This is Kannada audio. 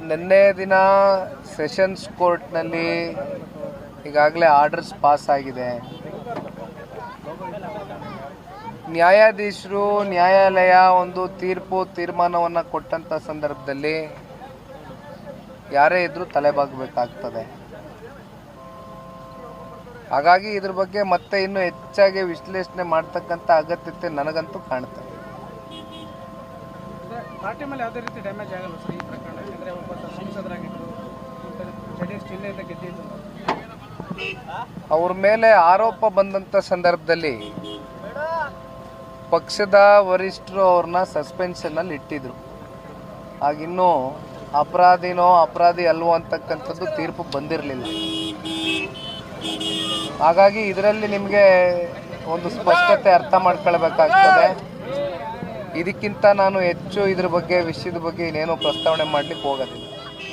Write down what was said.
ನಿನ್ನೆ ದಿನ ಸೆಷನ್ಸ್ ಕೋರ್ಟ್ನಲ್ಲಿ ಈಗಾಗಲೇ ಆರ್ಡರ್ಸ್ ಪಾಸ್ ಆಗಿದೆ. ನ್ಯಾಯಾಧೀಶರು ನ್ಯಾಯಾಲಯ ಒಂದು ತೀರ್ಮಾನವನ್ನು ಕೊಟ್ಟಂಥ ಸಂದರ್ಭದಲ್ಲಿ ಯಾರೇ ಇದ್ರೂ ತಲೆಬಾಗಬೇಕಾಗ್ತದೆ. ಹಾಗಾಗಿ ಇದ್ರ ಬಗ್ಗೆ ಮತ್ತೆ ಇನ್ನೂ ಹೆಚ್ಚಾಗಿ ವಿಶ್ಲೇಷಣೆ ಮಾಡ್ತಕ್ಕಂಥ ಅಗತ್ಯತೆ ನನಗಂತೂ ಕಾಣ್ತದೆ. ಪಾರ್ಟಿ ಮೇಲೆ ಯಾವುದೇ ರೀತಿ ಡ್ಯಾಮೇಜ್ ಆಗಲ್ಲ ಸರ್ ಈ ಪ್ರಕರಣ? ಯಾಕಂದರೆ ಒಬ್ಬ ಸಂಸದರಾಗಿದ್ದರು, ಜೆಡಿಎಸ್ ಜಿಲ್ಲೆಯಿಂದ ಗೆದ್ದಿದ್ದು, ಅವ್ರ ಮೇಲೆ ಆರೋಪ ಬಂದಂಥ ಸಂದರ್ಭದಲ್ಲಿ ಪಕ್ಷದ ವರಿಷ್ಠರು ಅವ್ರನ್ನ ಸಸ್ಪೆನ್ಷನ್ನಲ್ಲಿ ಇಟ್ಟಿದ್ರು. ಆಗಿನ್ನೂ ಅಪರಾಧಿನೋ ಅಪರಾಧಿ ಅಲ್ವೋ ಅಂತಕ್ಕಂಥದ್ದು ತೀರ್ಪು ಬಂದಿರಲಿಲ್ಲ. ಹಾಗಾಗಿ ಇದರಲ್ಲಿ ನಿಮಗೆ ಒಂದು ಸ್ಪಷ್ಟತೆ ಅರ್ಥ ಮಾಡ್ಕೊಳ್ಬೇಕಾಗ್ತದೆ. ಇದಕ್ಕಿಂತ ನಾನು ಹೆಚ್ಚು ಇದ್ರ ಬಗ್ಗೆ ವಿಷಯದ ಬಗ್ಗೆ ಇನ್ನೇನೋ ಪ್ರಸ್ತಾವನೆ ಮಾಡಲಿಕ್ಕೆ ಹೋಗೋದಿಲ್ಲ.